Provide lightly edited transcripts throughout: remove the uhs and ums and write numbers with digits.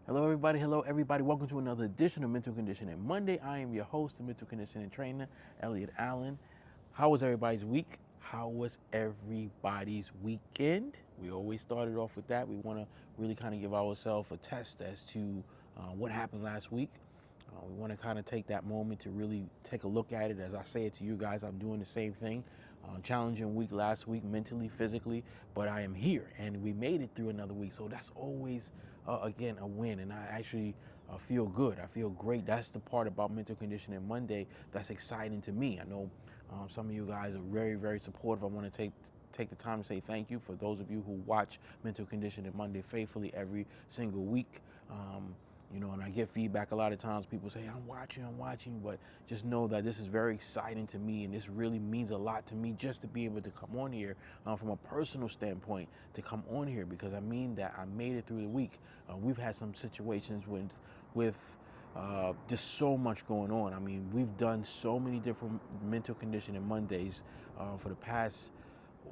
Hello, everybody. Hello, everybody. Welcome to another edition of Mental Conditioning Monday. I am your host, the Mental Conditioning Trainer, Elliot Allen. How was everybody's week? How was everybody's weekend? We always started off with that. We want to really kind of give ourselves a test as to what happened last week. We want to kind of take that moment to really take a look at it. As I say it to you guys, I'm doing the same thing. Challenging week last week, mentally, physically, but I am here and we made it through another week. So that's always, again, a win. And I actually feel good. I feel great. That's the part about Mental Conditioning Monday that's exciting to me. I know some of you guys are very, very supportive. I want to take the time to say thank you for those of you who watch Mental Conditioning Monday faithfully every single week. And I get feedback a lot of times. People say, I'm watching, but just know that this is very exciting to me, and this really means a lot to me just to be able to come on here from a personal standpoint, to come on here, because I mean that I made it through the week. We've had some situations with just so much going on. I mean, we've done so many different mental conditioning Mondays for the past,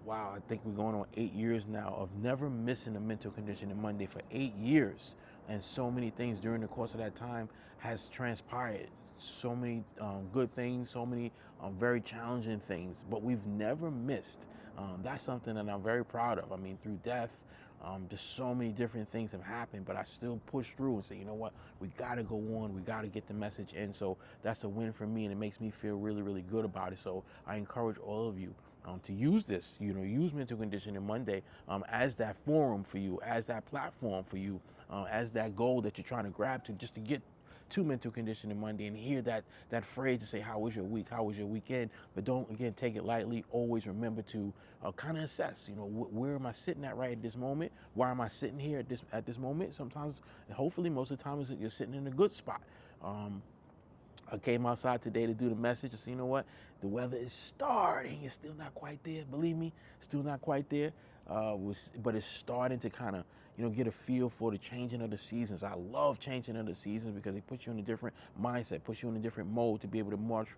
wow, I think we're going on 8 years now of never missing a mental conditioning Monday for 8 years. And so many things during the course of that time has transpired. So many good things, so many very challenging things, but we've never missed. That's something that I'm very proud of. I mean, through death, just so many different things have happened, but I still push through and say, you know what, we got to go on. We got to get the message in. So that's a win for me, and it makes me feel really, really good about it. So I encourage all of you to use this, use Mental Conditioning Monday as that forum for you, as that platform for you, as that goal that you're trying to grab to, just to get to Mental Conditioning Monday and hear that phrase to say, how was your week? How was your weekend? But don't, again, take it lightly. Always remember to kind of assess, where am I sitting at right at this moment? Why am I sitting here at this moment? Sometimes, hopefully, most of the time, you're sitting in a good spot. I came outside today to do the message and say, you know what? The weather is starting. It's still not quite there. Believe me, still not quite there. But it's starting to kind of, get a feel for the changing of the seasons. I love changing of the seasons because it puts you in a different mindset, puts you in a different mode to be able to march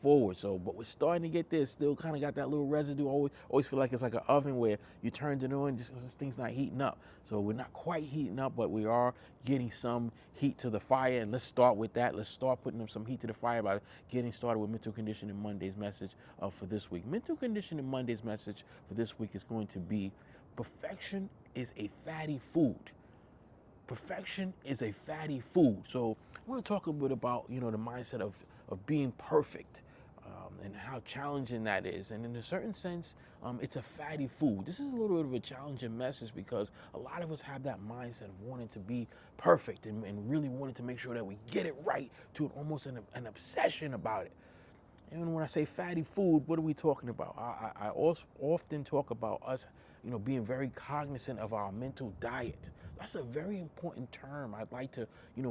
forward. So, but we're starting to get there. Still kind of got that little residue. Always feel like it's like an oven where you turned it on, just things not heating up. So we're not quite heating up, but we are getting some heat to the fire. And let's start with that. Let's start putting some heat to the fire by getting started with Mental Conditioning Monday's message for this week. Mental Conditioning Monday's message for this week is going to be: perfection is a fatty food. Perfection is a fatty food. So I want to talk a bit about, the mindset of being perfect, and how challenging that is. And in a certain sense, it's a fatty food. This is a little bit of a challenging message because a lot of us have that mindset of wanting to be perfect and really wanting to make sure that we get it right, to almost an obsession about it. And when I say fatty food, what are we talking about? I also often talk about us, being very cognizant of our mental diet. That's a very important term. I'd like to,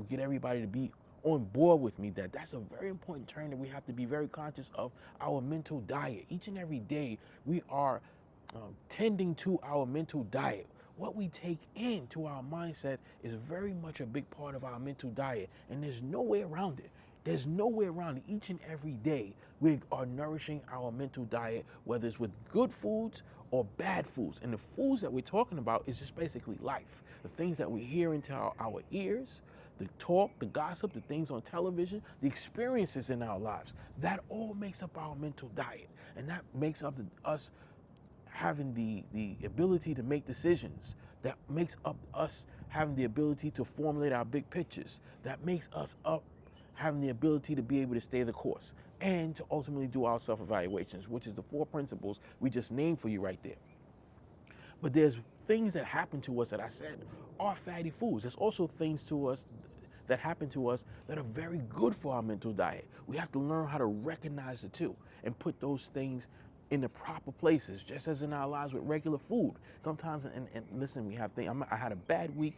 get everybody to be on board with me that that's a very important term, that we have to be very conscious of our mental diet. Each and every day, we are tending to our mental diet. What we take into our mindset is very much a big part of our mental diet, and there's no way around it. There's no way around it. Each and every day, we are nourishing our mental diet, whether it's with good foods or bad foods. And the foods that we're talking about is just basically life. The things that we hear into our ears, the talk, the gossip, the things on television, the experiences in our lives. That all makes up our mental diet. And that makes up us having the ability to make decisions. That makes up us having the ability to formulate our big pictures. That makes us up having the ability to be able to stay the course and to ultimately do our self-evaluations, which is the 4 principles we just named for you right there. But there's things that happen to us that I said are fatty foods. There's also things to us that happen to us that are very good for our mental diet. We have to learn how to recognize the two and put those things in the proper places, just as in our lives with regular food. Sometimes, and listen, we have things. I had a bad week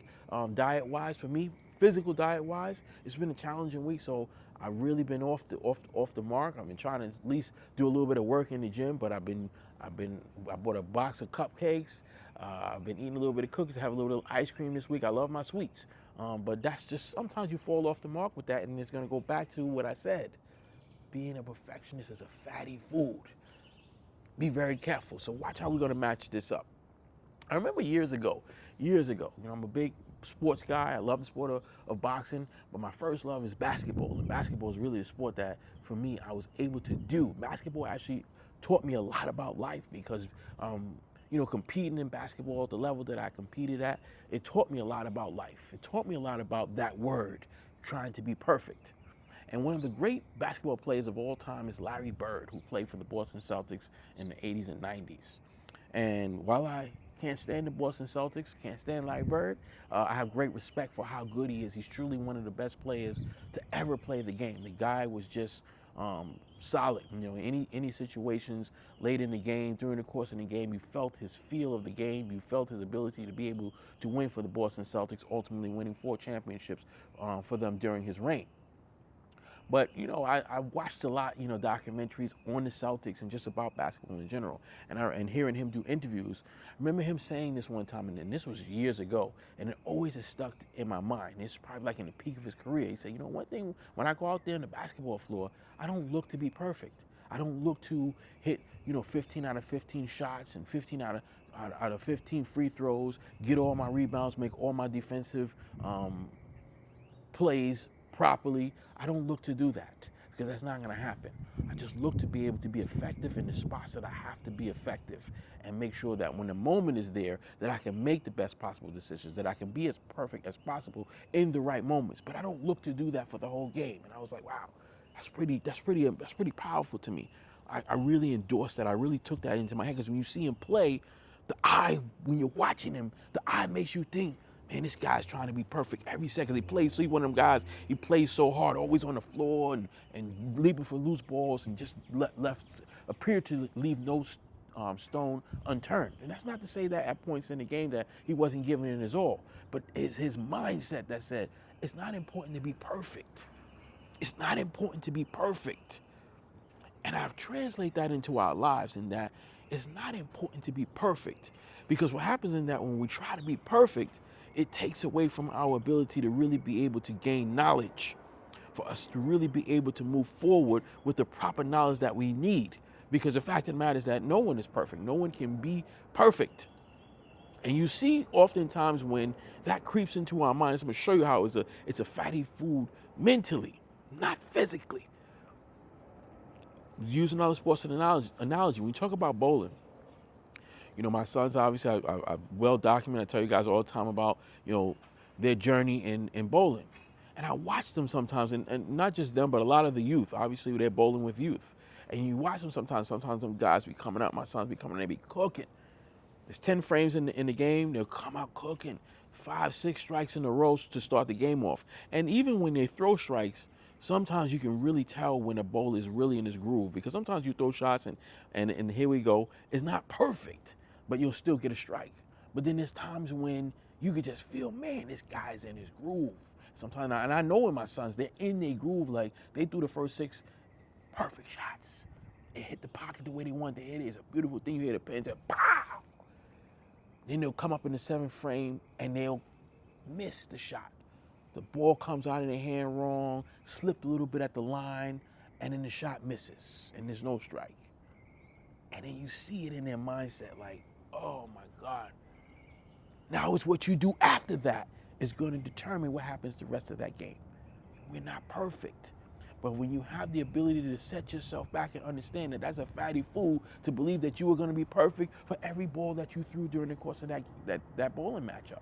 diet-wise for me, physical diet-wise. It's been a challenging week, so I've really been off the mark. I've been trying to at least do a little bit of work in the gym, but I bought a box of cupcakes. I've been eating a little bit of cookies. I have a little bit of ice cream this week. I love my sweets, but that's just, sometimes you fall off the mark with that, and it's going to go back to what I said. Being a perfectionist is a fatty food. Be very careful. So watch how we're going to match this up. I remember years ago, I'm a big sports guy. I love the sport of boxing, but my first love is basketball. And basketball is really the sport that, for me, I was able to do. Basketball actually taught me a lot about life because, competing in basketball at the level that I competed at, it taught me a lot about life. It taught me a lot about that word, trying to be perfect. And one of the great basketball players of all time is Larry Bird, who played for the Boston Celtics in the 80s and 90s. And while I can't stand the Boston Celtics, can't stand Larry Bird, I have great respect for how good he is. He's truly one of the best players to ever play the game. The guy was just solid. Any situations late in the game, during the course of the game, you felt his feel of the game. You felt his ability to be able to win for the Boston Celtics, ultimately winning 4 championships for them during his reign. But, I watched a lot, documentaries on the Celtics and just about basketball in general. And hearing him do interviews, I remember him saying this one time, and this was years ago, and it always has stuck in my mind. It's probably like in the peak of his career. He said, one thing, when I go out there on the basketball floor, I don't look to be perfect. I don't look to hit, 15 out of 15 shots and 15 out of 15 free throws, get all my rebounds, make all my defensive plays properly. I don't look to do that because that's not going to happen. I just look to be able to be effective in the spots that I have to be effective and make sure that when the moment is there that I can make the best possible decisions, that I can be as perfect as possible in the right moments. But I don't look to do that for the whole game. And I was like, wow, that's pretty powerful to me. I really endorsed that. I really took that into my head because when you see him play, when you're watching him, the eye makes you think, man, this guy's trying to be perfect every second he plays. So he's one of them guys, he plays so hard, always on the floor and leaping for loose balls and just appear to leave no stone unturned. And that's not to say that at points in the game that he wasn't giving it his all, but it's his mindset that said, it's not important to be perfect. It's not important to be perfect. And I've translated that into our lives in that it's not important to be perfect, because what happens in that when we try to be perfect, it takes away from our ability to really be able to gain knowledge, for us to really be able to move forward with the proper knowledge that we need. Because the fact of the matter is that no one is perfect. No one can be perfect. And you see oftentimes when that creeps into our minds, I'm going to show you how it's a fatty food mentally, not physically. Use another sports analogy. When you talk about bowling, my sons, obviously, I well documented. I tell you guys all the time about, their journey in bowling. And I watch them sometimes, and not just them, but a lot of the youth. Obviously, they're bowling with youth. And you watch them sometimes them guys be coming up. My sons be coming, they be cooking. There's 10 frames in the game, they'll come out cooking. 5, 6 strikes in a row to start the game off. And even when they throw strikes, sometimes you can really tell when a bowler is really in his groove, because sometimes you throw shots and here we go, it's not perfect, but you'll still get a strike. But then there's times when you could just feel, man, this guy's in his groove. Sometimes, and I know when my sons, they're in their groove, like they threw the first 6 perfect shots. It hit the pocket the way they want to hit it. It's a beautiful thing. You hear the pin, just pow! Then they'll come up in the 7th frame and they'll miss the shot. The ball comes out of their hand wrong, slipped a little bit at the line, and then the shot misses, and there's no strike. And then you see it in their mindset like, oh my God. Now it's what you do after that is going to determine what happens the rest of that game. We're not perfect. But when you have the ability to set yourself back and understand that that's a fatty fool to believe that you are going to be perfect for every ball that you threw during the course of that bowling matchup.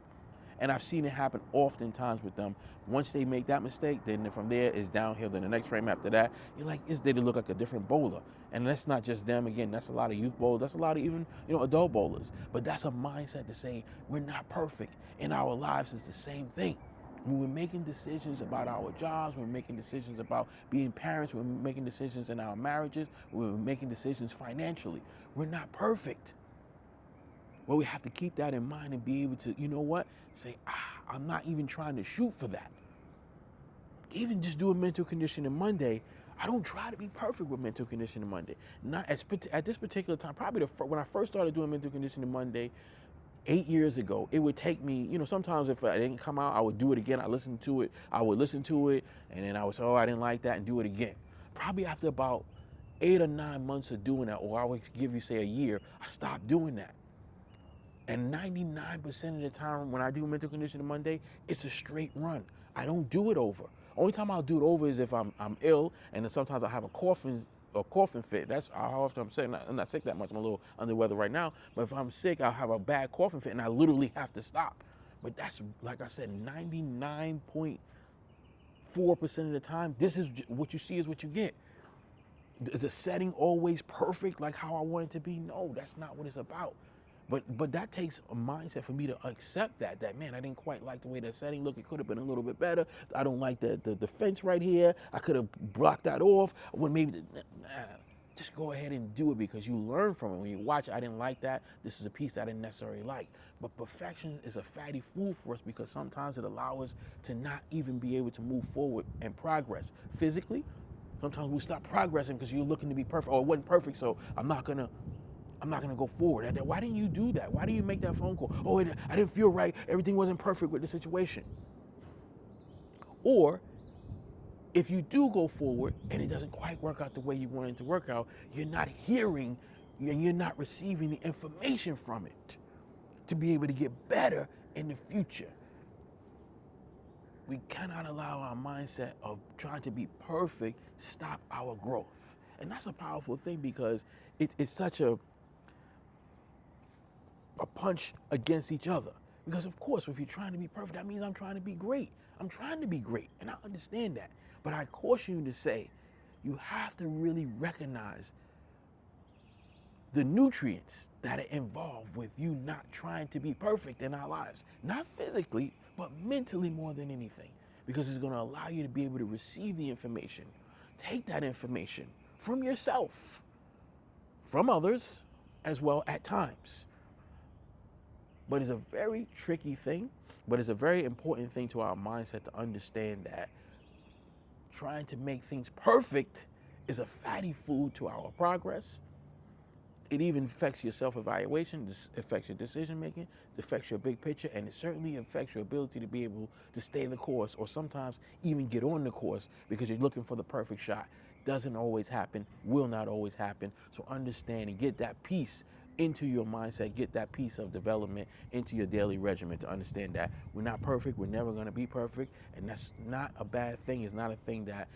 And I've seen it happen oftentimes with them. Once they make that mistake, then from there it's downhill. Then the next frame after that, you're like, they look like a different bowler. And that's not just them. Again, that's a lot of youth bowlers. That's a lot of even, adult bowlers. But that's a mindset to say we're not perfect. In our lives, it's the same thing. When we're making decisions about our jobs, we're making decisions about being parents, we're making decisions in our marriages, we're making decisions financially. We're not perfect. Well, we have to keep that in mind and be able to, say, I'm not even trying to shoot for that. Even just doing mental conditioning Monday, I don't try to be perfect with mental conditioning Monday. Not at this particular time, probably when I first started doing mental conditioning Monday, 8 years ago, it would take me, sometimes if I didn't come out, I would do it again. I would listen to it, and then I would say, I didn't like that, and do it again. Probably after about 8 or 9 months of doing that, or I would give you, say, a year, I stopped doing that. And 99% of the time when I do mental conditioning Monday, it's a straight run. I don't do it over. Only time I'll do it over is if I'm ill, and then sometimes I have a coughing fit. That's how often I'm sick. I'm not sick that much. I'm a little under the weather right now. But if I'm sick, I'll have a bad coughing fit, and I literally have to stop. But that's, like I said, 99.4% of the time, this is what you see is what you get. Is the setting always perfect like how I want it to be? No, that's not what it's about. But that takes a mindset for me to accept that man, I didn't quite like the way the setting looked. It could have been a little bit better. I don't like the fence right here. I could have blocked that off. When maybe just go ahead and do it because you learn from it. When you watch it, I didn't like that. This is a piece that I didn't necessarily like. But perfection is a fatty food for us because sometimes it allows us to not even be able to move forward and progress physically. Sometimes we stop progressing because you're looking to be perfect. Oh, it wasn't perfect, so I'm not gonna go forward. Why didn't you do that? Why didn't you make that phone call? Oh, I didn't feel right. Everything wasn't perfect with the situation. Or if you do go forward and it doesn't quite work out the way you wanted it to work out, you're not hearing and you're not receiving the information from it to be able to get better in the future. We cannot allow our mindset of trying to be perfect stop our growth. And that's a powerful thing because it's such a punch against each other. Because of course, if you're trying to be perfect, that means I'm trying to be great. I'm trying to be great, and I understand that. But I caution you to say, you have to really recognize the nutrients that are involved with you not trying to be perfect in our lives. Not physically, but mentally more than anything. Because it's gonna allow you to be able to receive the information, take that information from yourself, from others as well at times. But it's a very tricky thing, but it's a very important thing to our mindset to understand that trying to make things perfect is a fatty food to our progress. It even affects your self-evaluation, it affects your decision-making, it affects your big picture, and it certainly affects your ability to be able to stay the course or sometimes even get on the course because you're looking for the perfect shot. Doesn't always happen, will not always happen. So understand and get that piece into your mindset, get that piece of development into your daily regimen to understand that we're not perfect, we're never going to be perfect, and that's not a bad thing. It's not a thing that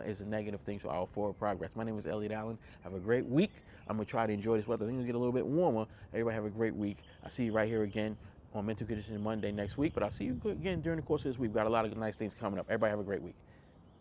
is a negative thing to our forward progress. My name is Elliot Allen. Have a great week. I'm going to try to enjoy this weather. I think it'll get a little bit warmer. Everybody have a great week. I'll see you right here again on Mental Conditioning Monday next week, but I'll see you again during the course of this week. We've got a lot of nice things coming up. Everybody have a great week.